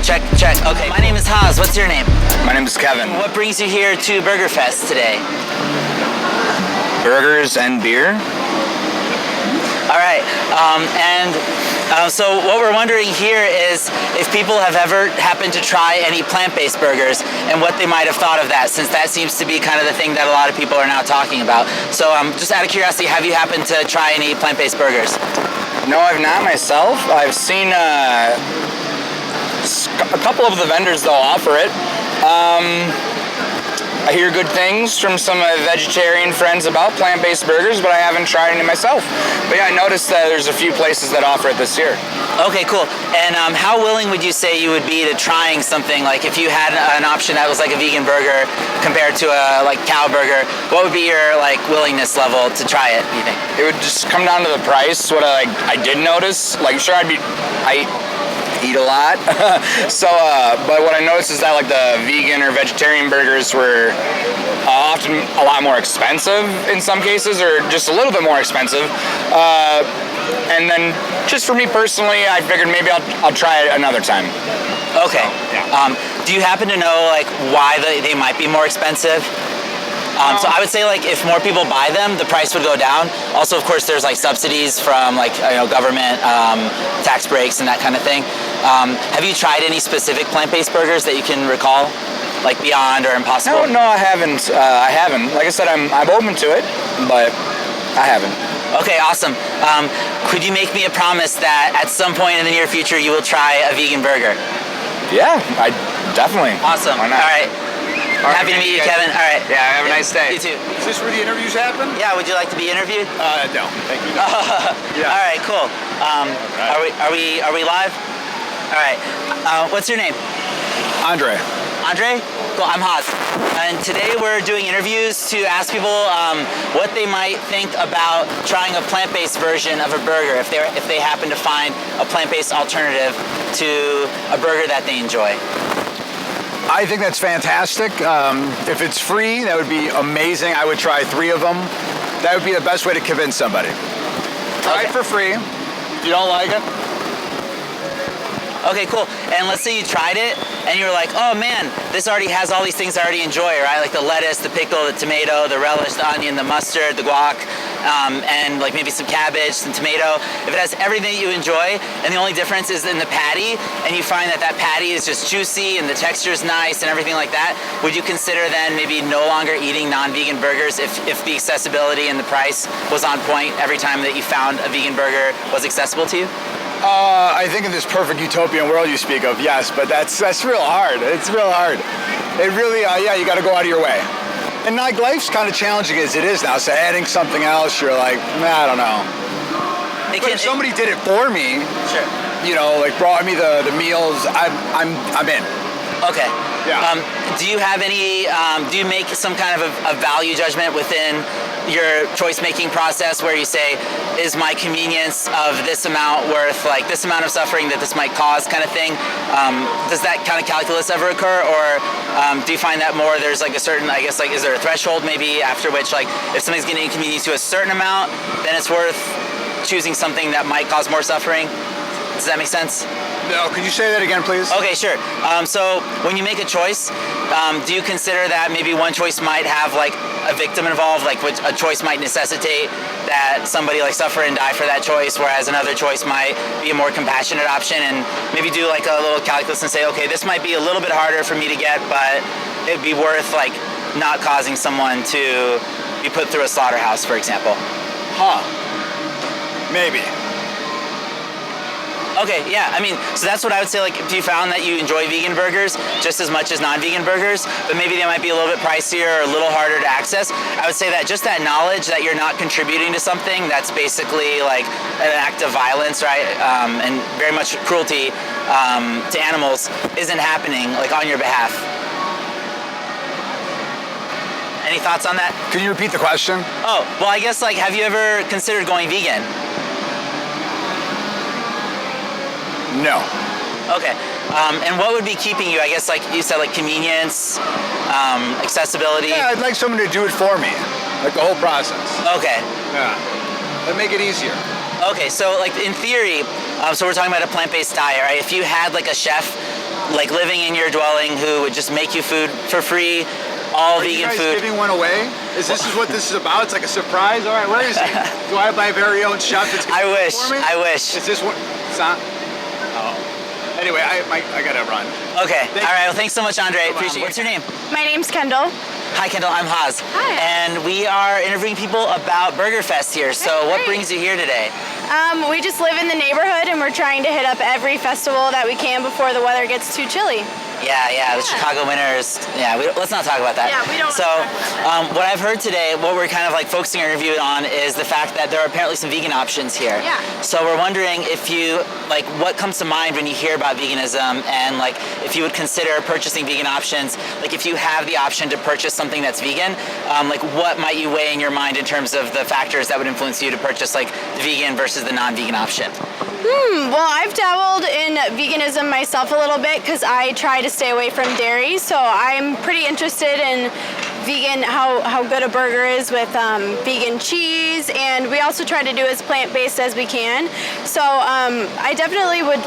Check, check. Okay, my name is Haas. What's your name? My name is Kevin. What brings you here to Burger Fest today? Burgers and beer? All right, so what we're wondering here is if people have ever happened to try any plant-based burgers and what they might have thought of that, since that seems to be kind of the thing that a lot of people are now talking about. So just out of curiosity, have you happened to try any plant-based burgers? No, I've not myself. I've seen a couple of the vendors, though, offer it. I hear good things from some vegetarian friends about plant-based burgers, but I haven't tried any myself. But yeah, I noticed that there's a few places that offer it this year. Okay, cool. And how willing would you say you would be to trying something like if you had an option that was like a vegan burger compared to a like cow burger? What would be your like willingness level to try it? Do you think it would just come down to the price? What I did notice, like sure I eat a lot, so but what I noticed is that like the vegan or vegetarian burgers were often a lot more expensive in some cases, or just a little bit more expensive. And then just for me personally, I figured maybe I'll try it another time. Okay. Yeah. Do you happen to know like why they might be more expensive? So I would say like if more people buy them, the price would go down. Also, of course, there's like subsidies from like government tax breaks and that kind of thing. Have you tried any specific plant-based burgers that you can recall, like Beyond or Impossible? No, I haven't. I haven't. Like I said, I'm open to it, but I haven't. Okay, awesome. Could you make me a promise that at some point in the near future you will try a vegan burger? Yeah, I definitely. Awesome. Why not? All right. Happy to meet you, Kevin. All right. Yeah, have a nice day. You too. Is this where the interviews happen? Yeah, would you like to be interviewed? No, thank you. Yeah. All right, cool. Are we live? All right. What's your name? Andre. Andre? Cool, I'm Haas. And today we're doing interviews to ask people what they might think about trying a plant-based version of a burger if they happen to find a plant-based alternative to a burger that they enjoy. I think that's fantastic. If it's free, that would be amazing. I would try 3 of them. That would be the best way to convince somebody. Try it for free. If you don't like it. Okay, cool. And let's say you tried it and you were like, oh man, this already has all these things I already enjoy, right? Like the lettuce, the pickle, the tomato, the relish, the onion, the mustard, the guac, and like maybe some cabbage, some tomato. If it has everything that you enjoy and the only difference is in the patty, and you find that patty is just juicy and the texture is nice and everything like that, would you consider then maybe no longer eating non-vegan burgers if the accessibility and the price was on point every time that you found a vegan burger was accessible to you? I think in this perfect utopian world you speak of, yes, but that's real hard. It's real hard. It really, you got to go out of your way. And like life's kind of challenging as it is now, so adding something else, you're like, I don't know. But if somebody did it for me, sure, like brought me the meals, I'm in. Okay. Yeah. Do you have any? Do you make some kind of a value judgment within your choice-making process where you say, is my convenience of this amount worth like this amount of suffering that this might cause, kind of thing? Does that kind of calculus ever occur, or do you find that more there's like a certain, I guess, like is there a threshold maybe after which like if something's getting inconvenienced to a certain amount, then it's worth choosing something that might cause more suffering? Does that make sense? No, could you say that again, please? Okay, sure. So when you make a choice, do you consider that maybe one choice might have like a victim involved, like which a choice might necessitate that somebody like suffer and die for that choice, whereas another choice might be a more compassionate option, and maybe do like a little calculus and say, okay, this might be a little bit harder for me to get, but it'd be worth like not causing someone to be put through a slaughterhouse, for example. Maybe. Okay, yeah, I mean, so that's what I would say, like, if you found that you enjoy vegan burgers just as much as non-vegan burgers, but maybe they might be a little bit pricier or a little harder to access, I would say that just that knowledge that you're not contributing to something that's basically like an act of violence, right, and very much cruelty to animals isn't happening, like, on your behalf. Any thoughts on that? Can you repeat the question? Oh, well, I guess, like, have you ever considered going vegan? No. Okay. And what would be keeping you, I guess, like you said, like convenience, accessibility? Yeah, I'd like someone to do it for me, like the whole process. Okay. Yeah. That'd make it easier. Okay, so like in theory, so we're talking about a plant-based diet, right? If you had like a chef like living in your dwelling who would just make you food for free, all vegan you guys food. giving one away? Is what this is about? It's like a surprise. All right, what is it? Do I have my very own chef that's gonna I cook wish. for me? I wish. Is this one? It's not. Oh. Anyway, I gotta run. Okay. All right. Well, thanks so much, Andre. Appreciate. What's your name? My name's Kendall. Hi, Kendall. I'm Haas. Hi. And we are interviewing people about Burger Fest here. So, what great. brings you here today? We just live in the neighborhood and we're trying to hit up every festival that we can before the weather gets too chilly. Yeah, the Chicago winters. Yeah, let's not talk about that. Yeah, we don't So, wanna talk about what I've heard today, what we're kind of like focusing our interview on is the fact that there are apparently some vegan options here. Yeah. So we're wondering if you, like, what comes to mind when you hear about veganism, and like, if you would consider purchasing vegan options, like if you have the option to purchase something that's vegan, like what might you weigh in your mind in terms of the factors that would influence you to purchase like the vegan versus the non-vegan option? Well, I've dabbled in veganism myself a little bit because I try to stay away from dairy, so I'm pretty interested in vegan, how good a burger is with vegan cheese, and we also try to do as plant-based as we can. So I definitely would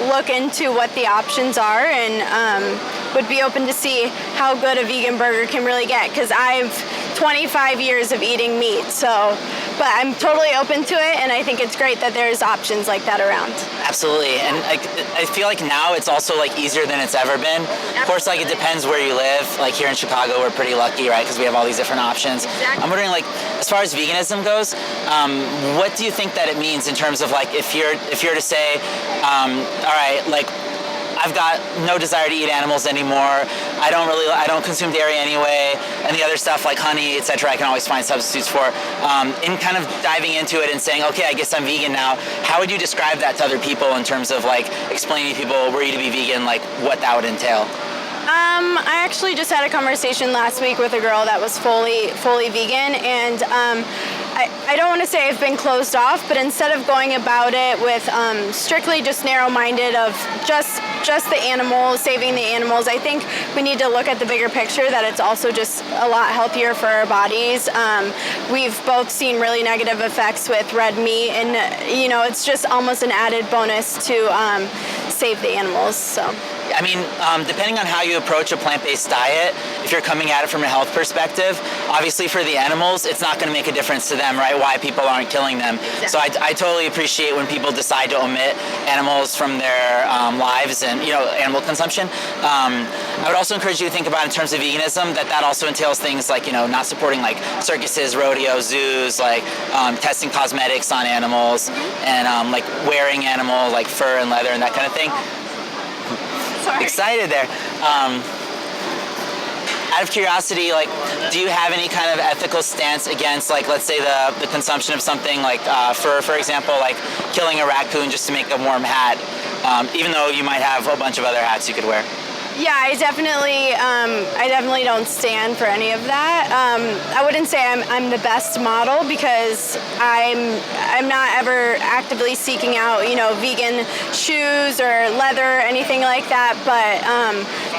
look into what the options are and would be open to see how good a vegan burger can really get, because I've 25 years of eating meat, but I'm totally open to it, and I think it's great that there's options like that around. Absolutely, and I feel like now it's also like easier than it's ever been. Of course, like it depends where you live. Like here in Chicago, we're pretty lucky, right? Because we have all these different options. Exactly. I'm wondering, like, as far as veganism goes, what do you think that it means in terms of like if you're to say, all right, like, I've got no desire to eat animals anymore. I don't consume dairy anyway, and the other stuff like honey, etc. I can always find substitutes for. In kind of diving into it and saying, okay, I guess I'm vegan now. How would you describe that to other people in terms of like explaining to people, were you to be vegan, like what that would entail? I actually just had a conversation last week with a girl that was fully vegan, and I don't want to say I've been closed off, but instead of going about it with strictly just narrow-minded of just the animals, saving the animals, I think we need to look at the bigger picture, that it's also just a lot healthier for our bodies. We've both seen really negative effects with red meat, and it's just almost an added bonus to save the animals. So. I mean, depending on how you approach a plant-based diet, if you're coming at it from a health perspective, obviously for the animals, it's not going to make a difference to them, right? Why people aren't killing them. Exactly. So I totally appreciate when people decide to omit animals from their lives and, animal consumption. I would also encourage you to think about in terms of veganism that also entails things like, not supporting like circuses, rodeos, zoos, like testing cosmetics on animals, and like wearing animal like fur and leather and that kind of thing. Sorry. Excited there. Out of curiosity, like, do you have any kind of ethical stance against, like, let's say the consumption of something like fur, for example, like killing a raccoon just to make a warm hat, even though you might have a bunch of other hats you could wear? Yeah, I definitely don't stand for any of that. I wouldn't say I'm the best model, because I'm not ever actively seeking out vegan shoes or leather, anything like that. But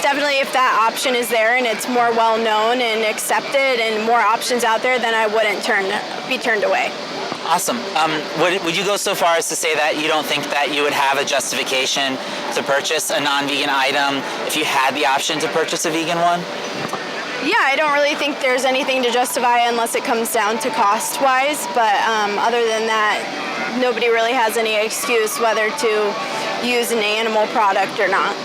definitely, if that option is there and it's more well known and accepted and more options out there, then I wouldn't be turned away. Awesome. Would you go so far as to say that you don't think that you would have a justification to purchase a non-vegan item if you had the option to purchase a vegan one? Yeah, I don't really think there's anything to justify unless it comes down to cost-wise. But other than that, nobody really has any excuse whether to use an animal product or not.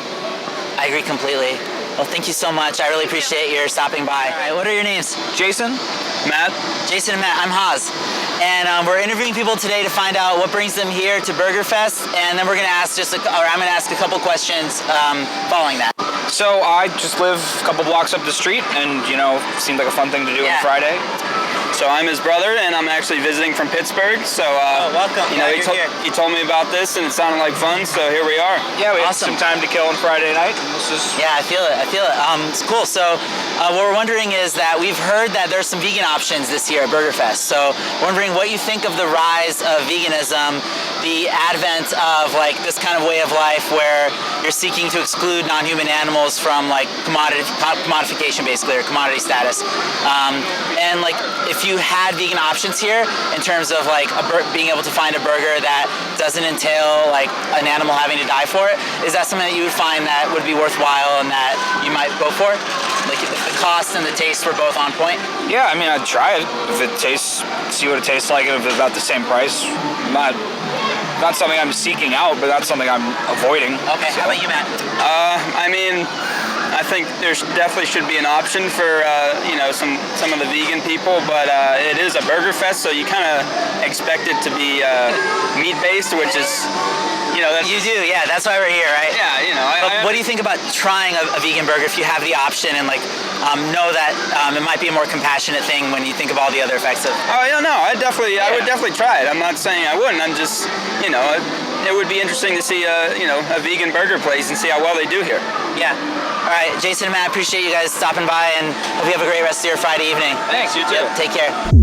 I agree completely. Well, thank you so much. I really appreciate your stopping by. All right, what are your names? Jason, Matt. Jason and Matt. I'm Haas. And we're interviewing people today to find out what brings them here to Burger Fest, and then we're going to ask I'm going to ask a couple questions following that. So I just live a couple blocks up the street, and seemed like a fun thing to do on Friday. So I'm his brother, and I'm actually visiting from Pittsburgh. So welcome. He told me about this, and it sounded like fun. So here we are. Yeah, we have some time to kill on Friday night. And this is I feel it. It's cool. So what we're wondering is that we've heard that there's some vegan options this year at Burger Fest. So wondering what you think of the rise of veganism, the advent of like this kind of way of life where you're seeking to exclude non-human animals from like commodification, basically, or commodity status. And like if you you had vegan options here in terms of like being able to find a burger that doesn't entail like an animal having to die for it, is that something that you would find that would be worthwhile and that you might go for? Like if the cost and the taste were both on point? Yeah, I mean, I'd try it if it tastes, see what it tastes like, and if it's about the same price. Not something I'm seeking out, but that's something I'm avoiding. Okay, so. How about you, Matt? I mean, I think there definitely should be an option for some of the vegan people, but it is a burger fest, so you kind of expect it to be meat based, which is, that's, You do, yeah. That's why we're here, right? yeah. What do you think about trying a vegan burger if you have the option and like know that it might be a more compassionate thing when you think of all the other effects of? Oh yeah, no, I would definitely try it. I'm not saying I wouldn't. I'm just, it would be interesting to see a vegan burger place and see how well they do here. Yeah. All right, Jason and Matt, appreciate you guys stopping by and hope you have a great rest of your Friday evening. Thanks, you too. Yep, take care.